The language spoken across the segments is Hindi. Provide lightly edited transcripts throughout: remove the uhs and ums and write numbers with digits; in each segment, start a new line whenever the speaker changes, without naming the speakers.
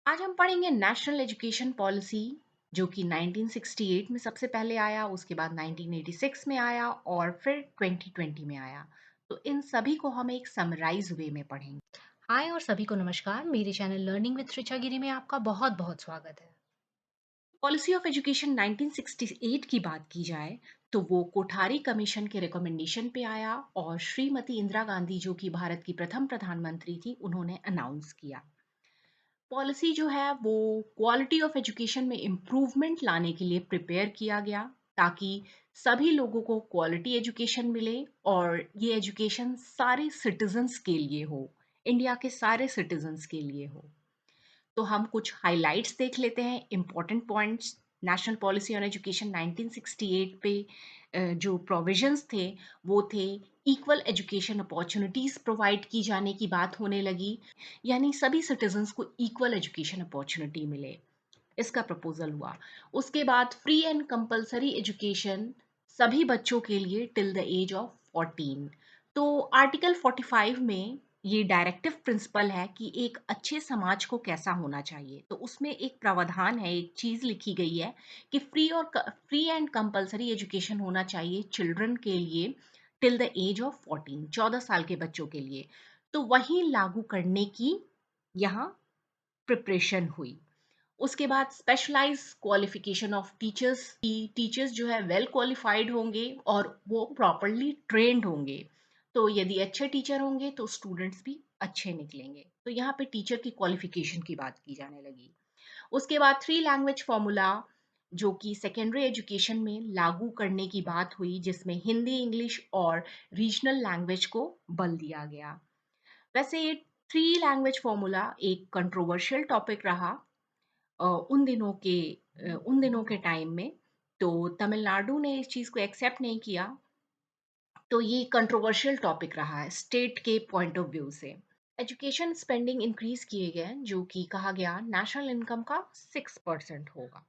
आज हम पढ़ेंगे नेशनल एजुकेशन पॉलिसी जो कि 1968 में सबसे पहले आया, उसके बाद 1986 में आया और फिर 2020 में आया। तो इन सभी को हम एक समराइज वे में पढ़ेंगे।
हाय और सभी को नमस्कार। मेरे चैनल लर्निंग विद ऋचा गिरी में आपका बहुत बहुत स्वागत है।
पॉलिसी ऑफ एजुकेशन 1968 की बात की जाए तो वो कोठारी कमीशन के रिकमेंडेशन पे आया और श्रीमती इंदिरा गांधी जो कि भारत की प्रथम प्रधानमंत्री थी उन्होंने अनाउंस किया। पॉलिसी जो है वो क्वालिटी ऑफ एजुकेशन में इम्प्रूवमेंट लाने के लिए प्रिपेयर किया गया ताकि सभी लोगों को क्वालिटी एजुकेशन मिले और ये एजुकेशन सारे सिटीजन्स के लिए हो, इंडिया के सारे सिटीजन्स के लिए हो। तो हम कुछ हाइलाइट्स देख लेते हैं, important points. National policy on education 1968 पे जो प्रोविजंस थे वो थे इक्वल एजुकेशन अपॉर्चुनिटीज प्रोवाइड की जाने की बात होने लगी, यानी सभी सिटीजन्स को इक्वल एजुकेशन अपॉर्चुनिटी मिले, इसका प्रपोजल हुआ। उसके बाद फ्री एंड कंपलसरी एजुकेशन सभी बच्चों के लिए टिल द एज ऑफ 14। तो आर्टिकल 45 में ये डायरेक्टिव प्रिंसिपल है कि एक अच्छे समाज को कैसा होना चाहिए। तो उसमें एक प्रावधान है, एक चीज लिखी गई है कि फ्री एंड कंपलसरी एजुकेशन होना चाहिए चिल्ड्रन के लिए टिल द एज ऑफ 14, 14 साल के बच्चों के लिए। तो वही लागू करने की यहाँ प्रिपरेशन हुई। उसके बाद स्पेशलाइज क्वालिफिकेशन ऑफ टीचर्स की, टीचर्स जो है वेल क्वालिफाइड होंगे और वो प्रॉपरली ट्रेंड होंगे। तो यदि अच्छे टीचर होंगे तो स्टूडेंट्स भी अच्छे निकलेंगे। तो यहाँ पे टीचर की क्वालिफिकेशन की बात की जाने लगी। उसके बाद थ्री लैंग्वेज फॉर्मूला जो कि सेकेंडरी एजुकेशन में लागू करने की बात हुई, जिसमें हिंदी, इंग्लिश और रीजनल लैंग्वेज को बल दिया गया। वैसे ये थ्री लैंग्वेज फॉर्मूला एक कंट्रोवर्शियल टॉपिक रहा उन दिनों के टाइम में। तो तमिलनाडु ने इस चीज़ को एक्सेप्ट नहीं किया। तो ये कंट्रोवर्शियल टॉपिक रहा है स्टेट के पॉइंट ऑफ व्यू से। एजुकेशन स्पेंडिंग इंक्रीज किए गए जो कि कहा गया नेशनल इनकम का 6% होगा।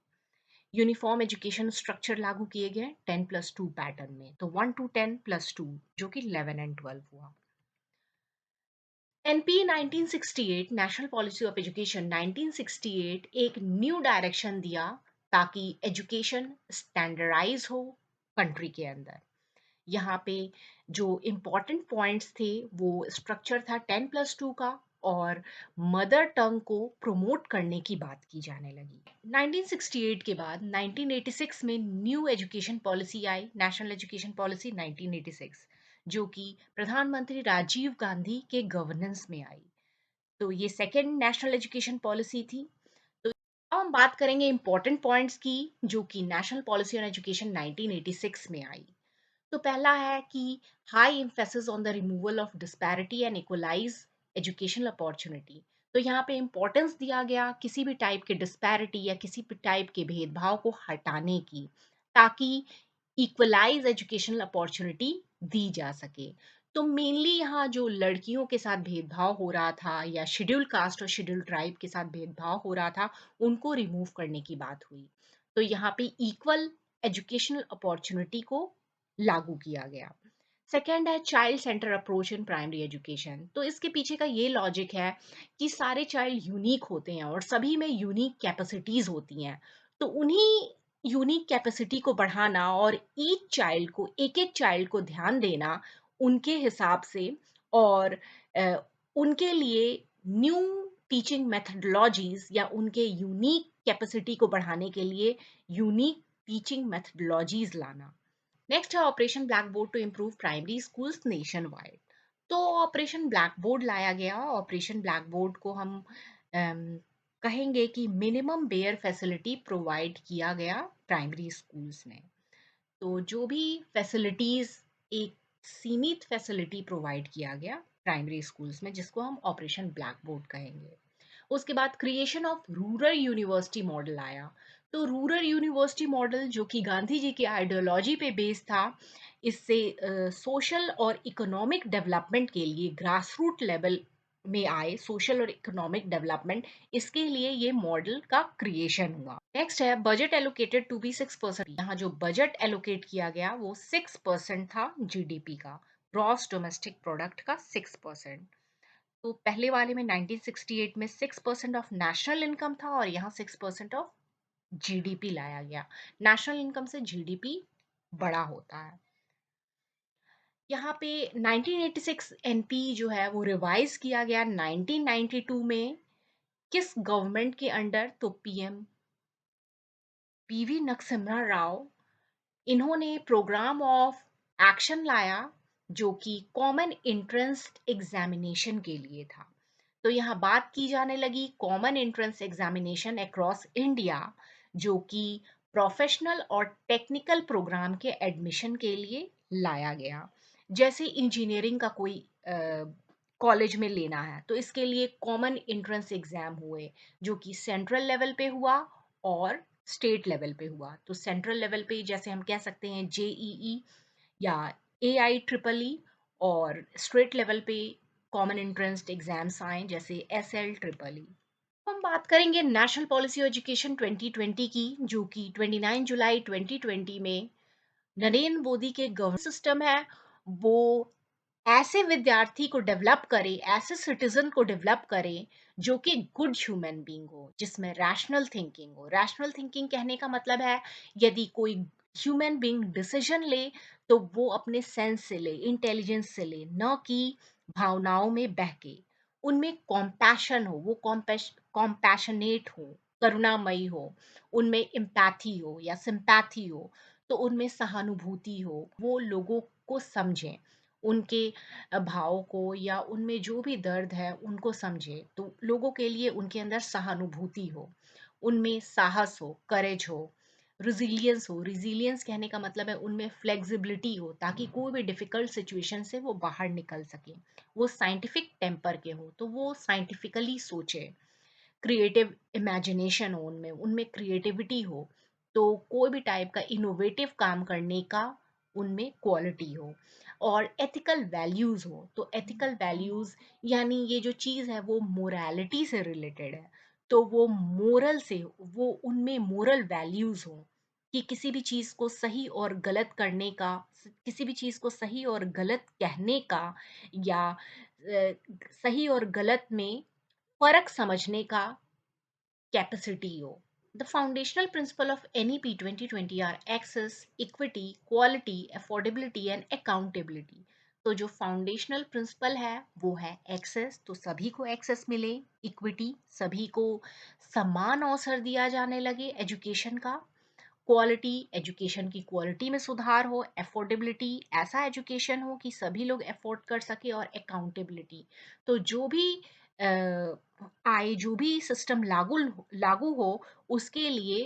यूनिफॉर्म एजुकेशन स्ट्रक्चर लागू किए गए 10+2 पैटर्न में, तो 1 to 10+2 जो कि 11 and 12 हुआ। NP 1968 national policy of education 1968 एक न्यू डायरेक्शन दिया ताकि एजुकेशन स्टैंडर्डाइज हो कंट्री के अंदर। यहाँ पे जो इम्पोर्टेंट पॉइंट्स थे वो स्ट्रक्चर था 10+2 का और मदर टंग को प्रमोट करने की बात की जाने लगी। 1968 के बाद 1986 में न्यू एजुकेशन पॉलिसी आई, नेशनल एजुकेशन पॉलिसी 1986, जो कि प्रधानमंत्री राजीव गांधी के गवर्नेंस में आई। तो ये सेकेंड नेशनल एजुकेशन पॉलिसी थी। तो अब हम बात करेंगे इम्पोर्टेंट पॉइंट्स की जो कि नेशनल पॉलिसी ऑन एजुकेशन 1986 में आई। तो पहला है कि high emphasis on the removal of disparity and equalize educational opportunity. तो यहाँ पे इम्पोर्टेंस दिया गया किसी भी टाइप के डिस्पैरिटी या किसी भी टाइप के भेदभाव को हटाने की, ताकि इक्वलाइज एजुकेशनल अपॉर्चुनिटी दी जा सके। तो मेनली यहाँ जो लड़कियों के साथ भेदभाव हो रहा था या शेड्यूल कास्ट और शेड्यूल ट्राइब के साथ भेदभाव हो रहा था, उनको रिमूव करने की बात हुई। तो यहाँ पे इक्वल एजुकेशनल अपॉर्चुनिटी को लागू किया गया। सेकेंड है child centre approach in primary education. तो इसके पीछे का ये लॉजिक है कि सारे चाइल्ड यूनिक होते हैं और सभी में यूनिक कैपेसिटीज होती हैं। तो उन्हीं यूनिक कैपेसिटी को बढ़ाना और ईच चाइल्ड को, एक एक चाइल्ड को ध्यान देना उनके हिसाब से, और अ, उनके लिए न्यू टीचिंग मेथडोलॉजीज या उनके यूनिक कैपेसिटी को बढ़ाने के लिए यूनिक टीचिंग मेथडोलॉजीज लाना। नेक्स्ट है operation black board to improve primary schools nation wide. तो ऑपरेशन ब्लैक बोर्ड लाया गया। ऑपरेशन ब्लैक बोर्ड को हम कहेंगे कि मिनिमम बेयर फैसिलिटी प्रोवाइड किया गया प्राइमरी स्कूल्स में। तो जो भी फैसिलिटीज, एक सीमित फैसिलिटी प्रोवाइड किया गया प्राइमरी स्कूल्स में, जिसको हम ऑपरेशन ब्लैक बोर्ड कहेंगे। उसके बाद creation of rural university model आया। तो रूरल यूनिवर्सिटी मॉडल जो कि गांधी जी की आइडियोलॉजी पे बेस्ड था, इससे सोशल और इकोनॉमिक डेवलपमेंट के लिए ग्रास रूट लेवल में आए सोशल और इकोनॉमिक डेवलपमेंट, इसके लिए ये मॉडल का क्रिएशन हुआ। नेक्स्ट है बजट एलोकेटेड टू बी 6%। यहाँ जो बजट एलोकेट किया गया वो 6% था जीडीपी का, ग्रॉस डोमेस्टिक प्रोडक्ट का 6%। तो पहले वाले में 1968 में 6% ऑफ नेशनल इनकम था और यहाँ 6% ऑफ जीडीपी लाया गया। नेशनल इनकम से जीडीपी बड़ा होता है। यहाँ पे 1986 एनपी जो है वो रिवाइज किया गया 1992 में। किस गवर्नमेंट के अंडर? तो पीएम पीवी नरसिम्हा राव, इन्होंने प्रोग्राम ऑफ एक्शन लाया जो कि कॉमन एंट्रेंस एग्जामिनेशन के लिए था। तो यहाँ बात की जाने लगी common entrance examination across India, जो कि प्रोफेशनल और टेक्निकल प्रोग्राम के एडमिशन के लिए लाया गया। जैसे इंजीनियरिंग का कोई कॉलेज में लेना है तो इसके लिए कॉमन एंट्रेंस एग्जाम हुए, जो कि सेंट्रल लेवल पे हुआ और स्टेट लेवल पे हुआ। तो सेंट्रल लेवल पे जैसे हम कह सकते हैं जेईई या एआई ट्रिपल ई, और स्टेट लेवल पे कॉमन एंट्रेंस एग्जाम्स आए जैसे एसएल ट्रिपल ई। हम बात करेंगे नेशनल पॉलिसी एजुकेशन 2020 की, जो कि 29 जुलाई 2020 में नरेंद्र मोदी के गवर्नमेंट सिस्टम है वो ऐसे विद्यार्थी को डेवलप करे, ऐसे सिटीजन को डेवलप करे जो कि गुड ह्यूमन बीइंग हो, जिसमें रैशनल थिंकिंग हो। रैशनल थिंकिंग कहने का मतलब है यदि कोई ह्यूमन बीइंग डिसीजन ले तो वो अपने सेंस से ले, इंटेलिजेंस से ले, न कि भावनाओं में बहके। उनमें कॉम्पैशन हो, वो कॉम्पैशनेट हो, करुणामयी हो, उनमें एम्पैथी हो या सिंपैथी हो, तो उनमें सहानुभूति हो, वो लोगों को समझें, उनके भाव को या उनमें जो भी दर्द है उनको समझे, तो लोगों के लिए उनके अंदर सहानुभूति हो, उनमें साहस हो, करेज हो, रिजिलियंस हो। रिजिलियंस कहने का मतलब है उनमें फ्लेक्सिबिलिटी हो ताकि कोई भी डिफिकल्ट सिचुएशन से वो बाहर निकल सके। वो साइंटिफिक टेम्पर के हो तो वो साइंटिफिकली सोचे। क्रिएटिव इमेजिनेशन हो, उनमें उनमें क्रिएटिविटी हो, तो कोई भी टाइप का इनोवेटिव काम करने का उनमें क्वालिटी हो। और एथिकल वैल्यूज हो, तो एथिकल वैल्यूज यानी ये जो चीज़ है वो मोरालिटी से रिलेटेड है, तो वो मोरल से, वो उनमें मोरल वैल्यूज हो कि किसी भी चीज़ को सही और गलत करने का, किसी भी चीज़ को सही और गलत कहने का, या सही और गलत में फर्क समझने का कैपेसिटी हो। The foundational principle of NEP 2020 are access, equity, quality, affordability and accountability. तो जो फाउंडेशनल प्रिंसिपल है वो है एक्सेस, तो सभी को एक्सेस मिले, इक्विटी, सभी को समान अवसर दिया जाने लगे एजुकेशन का, क्वालिटी, एजुकेशन की क्वालिटी में सुधार हो, अफोर्डेबिलिटी, ऐसा एजुकेशन हो कि सभी लोग अफोर्ड कर सके, और अकाउंटेबिलिटी, तो जो भी आए, जो भी सिस्टम लागू लागू हो उसके लिए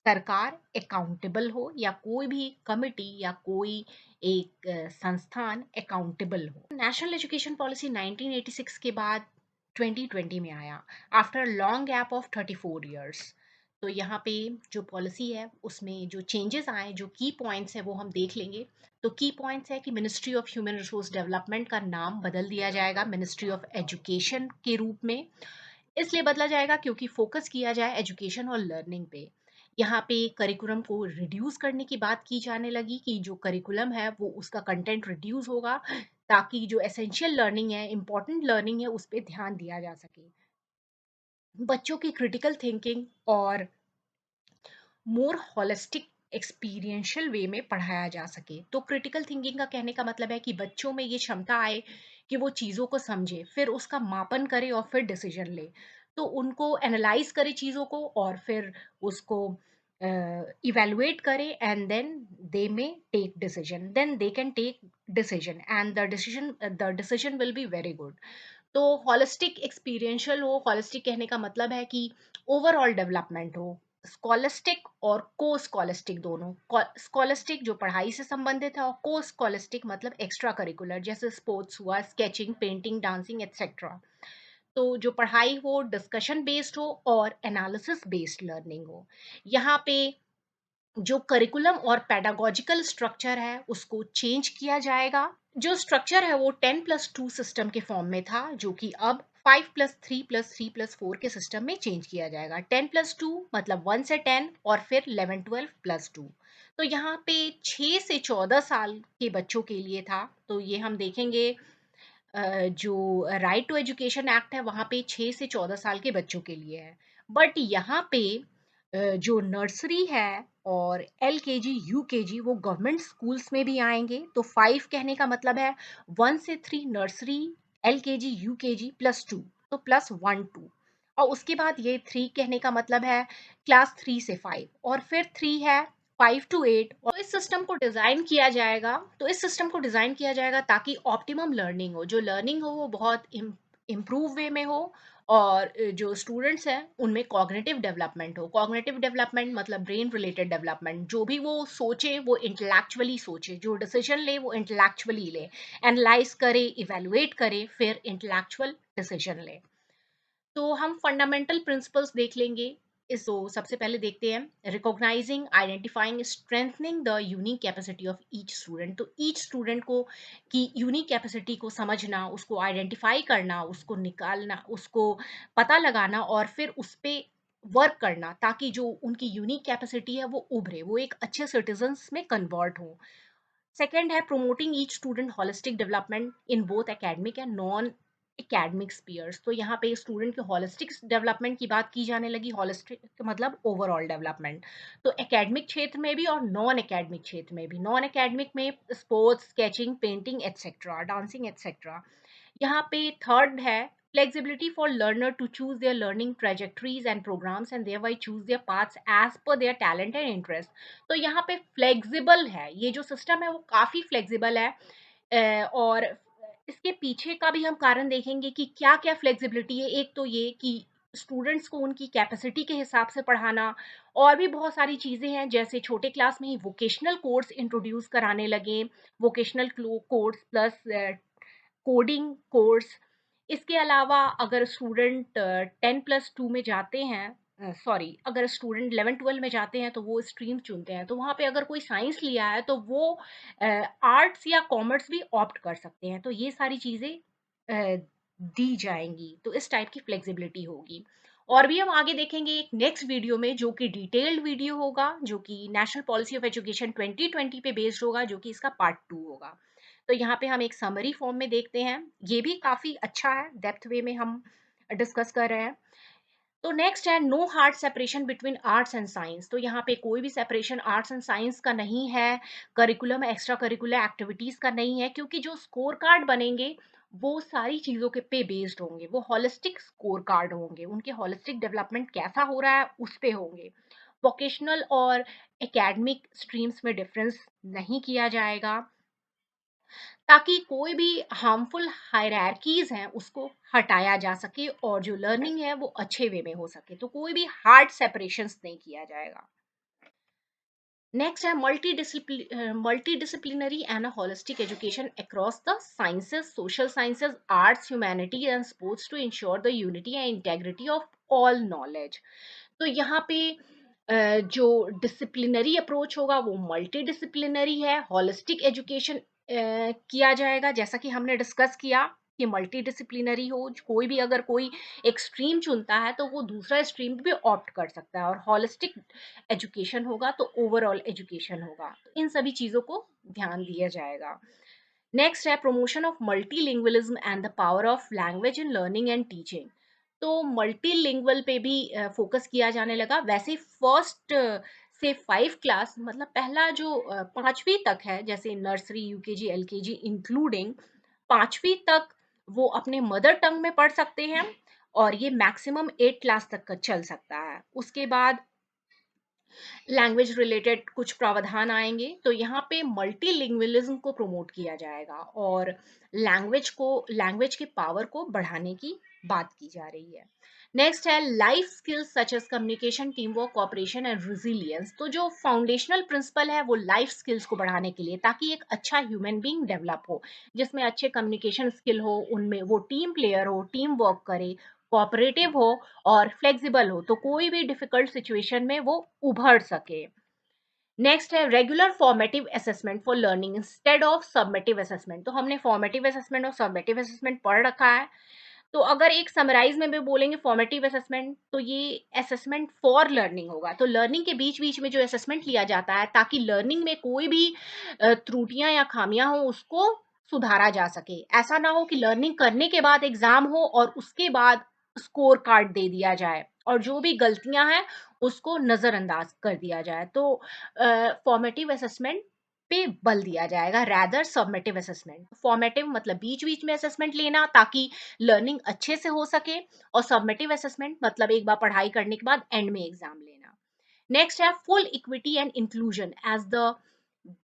सरकार अकाउंटेबल हो, या कोई भी कमिटी या कोई एक संस्थान अकाउंटेबल हो। नेशनल एजुकेशन पॉलिसी 1986 के बाद 2020 में आया, after long gap of 34 years. तो यहाँ पे जो पॉलिसी है उसमें जो चेंजेस आए, जो की पॉइंट्स है वो हम देख लेंगे। तो की पॉइंट्स है कि ministry of human resource development का नाम बदल दिया जाएगा मिनिस्ट्री ऑफ एजुकेशन के रूप में। इसलिए बदला जाएगा क्योंकि फोकस किया जाए एजुकेशन और लर्निंग पे। यहाँ पे करिकुलम को रिड्यूस करने की बात की जाने लगी कि जो करिकुलम है वो उसका कंटेंट रिड्यूस होगा ताकि जो एसेंशियल लर्निंग है, इम्पॉर्टेंट लर्निंग है, उस पर ध्यान दिया जा सके। बच्चों की क्रिटिकल थिंकिंग और मोर होलिस्टिक एक्सपीरियंशियल वे में पढ़ाया जा सके। तो क्रिटिकल थिंकिंग का कहने का मतलब है कि बच्चों में ये क्षमता आए कि वो चीज़ों को समझे, फिर उसका मापन करे और फिर डिसीजन ले। तो उनको एनालाइज करे चीज़ों को और फिर उसको इवेलुएट करे, and then they may take decision, then they can take decision and the decision will be very good. तो हॉलिस्टिक एक्सपीरियंशियल हो, हॉलिस्टिक कहने का मतलब है कि ओवरऑल डेवलपमेंट हो। स्कॉलिस्टिक और को स्कॉलिस्टिक दोनों, स्कॉलिस्टिक जो पढ़ाई से संबंधित है और को स्कॉलिस्टिक मतलब एक्स्ट्रा करिकुलर, जैसे स्पोर्ट्स हुआ, स्केचिंग, पेंटिंग, डांसिंग एक्सेट्रा। तो जो पढ़ाई हो डिस्कशन बेस्ड हो और एनालिसिस बेस्ड लर्निंग हो। यहाँ पे जो करिकुलम और पेडागोजिकल स्ट्रक्चर है उसको चेंज किया जाएगा। जो स्ट्रक्चर है वो 10+2 सिस्टम के फॉर्म में था, जो कि अब 5+3+3+4 के सिस्टम में चेंज किया जाएगा। 10+2 मतलब 1 से 10 और फिर 11 12+2। तो यहाँ पे 6 से 14 साल के बच्चों के लिए था, तो ये हम देखेंगे जो राइट टू एजुकेशन एक्ट है वहाँ पे 6 से 14 साल के बच्चों के लिए है। बट यहाँ पे जो नर्सरी है और एलकेजी, यूकेजी वो गवर्नमेंट स्कूल्स में भी आएँगे। तो 5 कहने का मतलब है 1 से 3 नर्सरी, एलकेजी, यूकेजी प्लस 2 तो प्लस 1, 2 और उसके बाद ये 3 कहने का मतलब है क्लास 3 से 5 और फिर 3 है 5 टू 8 और इस सिस्टम को डिज़ाइन किया जाएगा ताकि ऑप्टिमम लर्निंग हो। जो लर्निंग हो वो बहुत इम्प्रूव वे में हो और जो स्टूडेंट्स हैं उनमें कॉग्निटिव डेवलपमेंट हो। कॉग्निटिव डेवलपमेंट मतलब ब्रेन रिलेटेड डेवलपमेंट, जो भी वो सोचे वो इंटेलेक्चुअली सोचे, जो डिसीजन ले वो इंटेलेक्चुअली ले, एनालाइज करे, इवेलुएट करे, फिर इंटेलेक्चुअल डिसीजन ले। तो हम फंडामेंटल प्रिंसिपल्स देख लेंगे। इस तो सबसे पहले देखते हैं recognising, identifying, strengthening the unique capacity of each student. तो ईच स्टूडेंट को की यूनिक कैपेसिटी को समझना, उसको आइडेंटिफाई करना, उसको निकालना, उसको पता लगाना और फिर उस पे वर्क करना ताकि जो उनकी यूनिक कैपेसिटी है वो उभरे, वो एक अच्छे सिटीजन्स में कन्वर्ट हो। सेकेंड है promoting each student holistic development in both academic and non academic spheres. तो यहाँ पे स्टूडेंट के होलिस्टिक डेवलपमेंट की बात की जाने लगी। होलिस्टिक मतलब ओवरऑल डेवलपमेंट, तो एकेडमिक क्षेत्र में भी और नॉन एकेडमिक क्षेत्र में भी। नॉन एकेडमिक में sports, sketching, painting etcetera, dancing etcetera. यहाँ पे थर्ड है flexibility for learner to choose their learning trajectories and programs and thereby choose their paths as per their talent and interest। तो यहाँ पे फ्लेक्सिबल है, ये जो सिस्टम है वो काफ़ी फ्लेक्सिबल है। और इसके पीछे का भी हम कारण देखेंगे कि क्या क्या फ्लेक्सिबिलिटी है। एक तो ये कि स्टूडेंट्स को उनकी कैपेसिटी के हिसाब से पढ़ाना, और भी बहुत सारी चीज़ें हैं जैसे छोटे क्लास में ही वोकेशनल कोर्स इंट्रोड्यूस कराने लगे, vocational course plus coding course. इसके अलावा अगर स्टूडेंट 10 प्लस 2 में जाते हैं, सॉरी अगर स्टूडेंट 11 12 में जाते हैं तो वो स्ट्रीम चुनते हैं, तो वहाँ पे अगर कोई साइंस लिया है तो वो आर्ट्स या कॉमर्स भी ऑप्ट कर सकते हैं। तो ये सारी चीज़ें दी जाएंगी, तो इस टाइप की फ्लेक्सिबिलिटी होगी। और भी हम आगे देखेंगे एक नेक्स्ट वीडियो में, जो कि डिटेल्ड वीडियो होगा, जो कि नेशनल पॉलिसी ऑफ एजुकेशन 2020 पे बेस्ड होगा, जो कि इसका पार्ट 2 होगा। तो यहाँ पे हम एक समरी फॉर्म में देखते हैं, ये भी काफ़ी अच्छा है, डेप्थ वे में हम डिस्कस कर रहे हैं। तो नेक्स्ट है no hard separation between arts and science. तो यहाँ पे कोई भी सेपरेशन आर्ट्स एंड साइंस का नहीं है, करिकुलम एक्स्ट्रा करिकुलर एक्टिविटीज़ का नहीं है, क्योंकि जो स्कोर कार्ड बनेंगे वो सारी चीज़ों के पे बेस्ड होंगे, वो होलिस्टिक स्कोर कार्ड होंगे, उनके होलिस्टिक डेवलपमेंट कैसा हो रहा है उस पे होंगे। वोकेशनल और एकेडमिक स्ट्रीम्स में डिफरेंस नहीं किया जाएगा, ताकि कोई भी हार्मफुल हायरार्कीज हैं उसको हटाया जा सके और जो लर्निंग है वो अच्छे वे में हो सके। तो कोई भी हार्ड सेपरेशंस नहीं किया जाएगा। नेक्स्ट है multi disciplinary and holistic education across the sciences, social sciences, arts, humanity and sports to ensure the unity and integrity of all knowledge. तो यहाँ पे जो डिसिप्लिनरी अप्रोच होगा वो मल्टी डिसिप्लिनरी है, होलिस्टिक एजुकेशन किया जाएगा, जैसा कि हमने डिस्कस किया कि मल्टी डिसिप्लिनरी हो, कोई भी अगर कोई एक स्ट्रीम चुनता है तो वो दूसरा स्ट्रीम भी ऑप्ट कर सकता है, और होलिस्टिक एजुकेशन होगा तो ओवरऑल एजुकेशन होगा। तो इन सभी चीज़ों को ध्यान दिया जाएगा। नेक्स्ट है promotion of multilingualism and the power of language in learning and teaching. तो मल्टीलिंगुअल पे भी फोकस किया जाने लगा। वैसे फर्स्ट से 5 क्लास मतलब पहला जो 5वीं तक है, जैसे नर्सरी, यूकेजी, एलकेजी इंक्लूडिंग 5वीं तक वो अपने मदर टंग में पढ़ सकते हैं, और ये मैक्सिमम 8 क्लास तक का चल सकता है। उसके बाद लैंग्वेज रिलेटेड कुछ प्रावधान आएंगे, तो यहाँ पे मल्टीलिंगुअलिज्म को प्रमोट किया जाएगा और लैंग्वेज के पावर को बढ़ाने की बात की जा रही है। नेक्स्ट है life skills such as communication, team work, cooperation and resilience. तो जो फाउंडेशनल प्रिंसिपल है वो लाइफ स्किल्स को बढ़ाने के लिए, ताकि एक अच्छा ह्यूमन बीइंग डेवलप हो, जिसमें अच्छे कम्युनिकेशन स्किल हो, उनमें वो टीम प्लेयर हो, टीम वर्क करे, कोऑपरेटिव हो और फ्लेक्सिबल हो, तो कोई भी डिफिकल्ट सिचुएशन में वो उभर सके। नेक्स्ट है regular formative assessment for learning instead of summative assessment. तो हमने फॉर्मेटिव असेसमेंट और सबमेटिव असेसमेंट पढ़ रखा है। तो अगर एक समराइज में भी बोलेंगे फॉर्मेटिव असेसमेंट, तो ये असेसमेंट फॉर लर्निंग होगा। तो लर्निंग के बीच बीच में जो असेसमेंट लिया जाता है ताकि लर्निंग में कोई भी त्रुटियां या खामियां हो उसको सुधारा जा सके। ऐसा ना हो कि लर्निंग करने के बाद एग्ज़ाम हो और उसके बाद स्कोर कार्ड दे दिया जाए और जो भी गलतियाँ हैं, उसको नज़रअंदाज कर दिया जाए। तो फॉर्मेटिव असेसमेंट पे बल दिया जाएगा रैदर सबमिटिव असेसमेंट। फॉर्मेटिव मतलब बीच-बीच में असेसमेंट लेना ताकि लर्निंग अच्छे से हो सके और सबमिटिव असेसमेंट मतलब एक बार पढ़ाई करने के बाद एंड में एग्ज़ाम लेना। नेक्स्ट है full equity and inclusion as the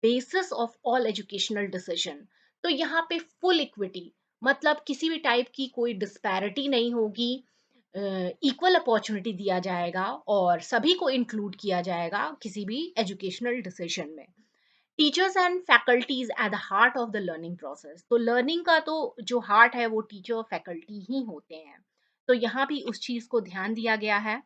basis of all educational decision. तो यहाँ पे फुल इक्विटी मतलब किसी भी टाइप की कोई डिस्पैरिटी नहीं होगी, इक्वल अपॉर्चुनिटी दिया जाएगा और सभी को इंक्लूड किया जाएगा किसी भी एजुकेशनल डिसीजन में। Teachers and faculties at the heart of the learning process. तो लर्निंग का तो जो हार्ट है वो टीचर और फैकल्टी ही होते हैं। तो यहाँ भी उस चीज को ध्यान दिया गया है।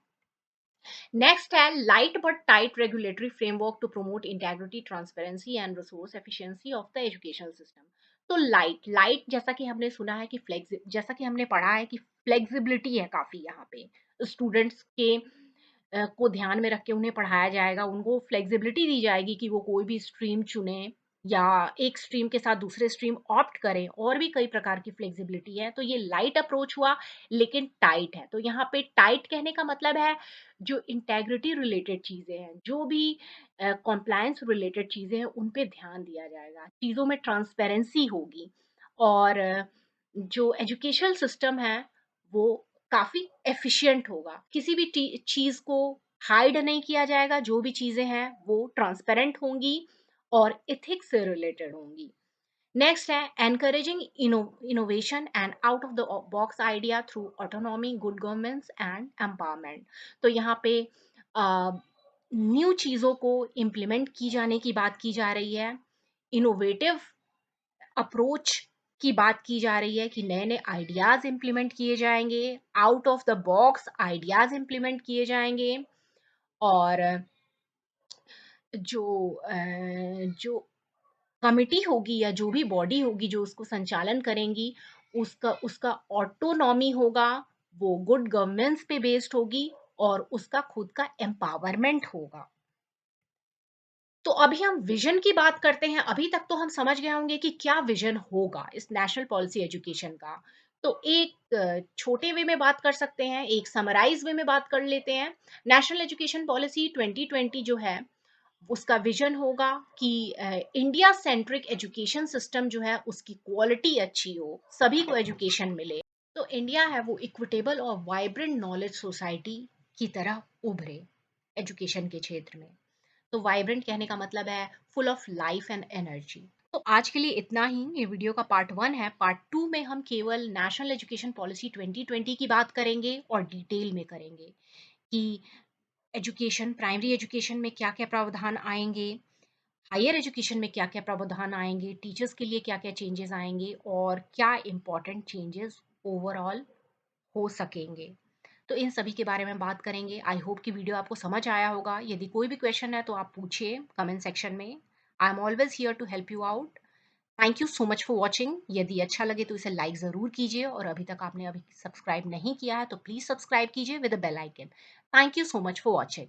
नेक्स्ट है light but tight regulatory framework to promote integrity transparency and resource efficiency of the education system. तो लाइट लाइट जैसा कि हमने सुना है कि फ्लेक्स जैसा कि हमने पढ़ा है कि फ्लेक्सिबिलिटी है काफी यहाँ पे स्टूडेंट्स के को ध्यान में रख के उन्हें पढ़ाया जाएगा, उनको फ्लेक्सिबिलिटी दी जाएगी कि वो कोई भी स्ट्रीम चुनें या एक स्ट्रीम के साथ दूसरे स्ट्रीम ऑप्ट करें, और भी कई प्रकार की फ्लेक्सिबिलिटी है। तो ये लाइट अप्रोच हुआ लेकिन टाइट है। तो यहाँ पे टाइट कहने का मतलब है जो इंटेग्रिटी रिलेटेड चीज़ें हैं, जो भी कॉम्प्लायंस रिलेटेड चीज़ें हैं, उन पे ध्यान दिया जाएगा। चीज़ों में ट्रांसपेरेंसी होगी और जो एजुकेशनल सिस्टम है वो काफ़ी एफिशिएंट होगा। किसी भी चीज़ को हाइड नहीं किया जाएगा, जो भी चीज़ें हैं वो ट्रांसपेरेंट होंगी और एथिक्स से रिलेटेड होंगी। नेक्स्ट है encouraging innovation and out of the box idea through autonomy, good governance and empowerment. तो यहाँ पे न्यू चीज़ों को इम्प्लीमेंट की जाने की बात की जा रही है, इनोवेटिव अप्रोच की बात की जा रही है कि नए नए आइडियाज़ इम्प्लीमेंट किए जाएंगे, out of the box ideas implement किए जाएंगे और जो जो कमिटी होगी या जो भी बॉडी होगी जो उसको संचालन करेंगी, उसका उसका ऑटोनॉमी होगा, वो गुड गवर्नेंस पे बेस्ड होगी और उसका खुद का एम्पावरमेंट होगा। तो अभी हम विजन की बात करते हैं। अभी तक तो हम समझ गए होंगे कि क्या विजन होगा इस नेशनल पॉलिसी एजुकेशन का। तो एक छोटे वे में बात कर सकते हैं, एक समराइज वे में बात कर लेते हैं। नेशनल एजुकेशन पॉलिसी 2020 जो है उसका विजन होगा कि इंडिया सेंट्रिक एजुकेशन सिस्टम जो है उसकी क्वालिटी अच्छी हो, सभी को एजुकेशन मिले। तो इंडिया है वो इक्विटेबल और वाइब्रेंट नॉलेज सोसाइटी की तरह उभरे एजुकेशन के क्षेत्र में। तो वाइब्रेंट कहने का मतलब है full of life and energy. तो आज के लिए इतना ही। ये वीडियो का पार्ट 1 है। पार्ट 2 में हम केवल नेशनल एजुकेशन पॉलिसी 2020 की बात करेंगे और डिटेल में करेंगे कि एजुकेशन, प्राइमरी एजुकेशन में क्या-क्या प्रावधान आएँगे, हायर एजुकेशन में क्या-क्या प्रावधान आएँगे, टीचर्स के लिए क्या-क्या चेंजेस आएँगे और क्या इम्पोर्टेंट चेंजेस ओवरऑल हो सकेंगे। तो इन सभी के बारे में बात करेंगे। आई होप कि वीडियो आपको समझ आया होगा। यदि कोई भी क्वेश्चन है तो आप पूछिए कमेंट सेक्शन में। I am always here to help you out. Thank you so much for watching. यदि अच्छा लगे तो इसे लाइक ज़रूर कीजिए और अभी तक आपने अभी सब्सक्राइब नहीं किया है तो प्लीज़ सब्सक्राइब कीजिए with the bell icon. Thank you so much for watching.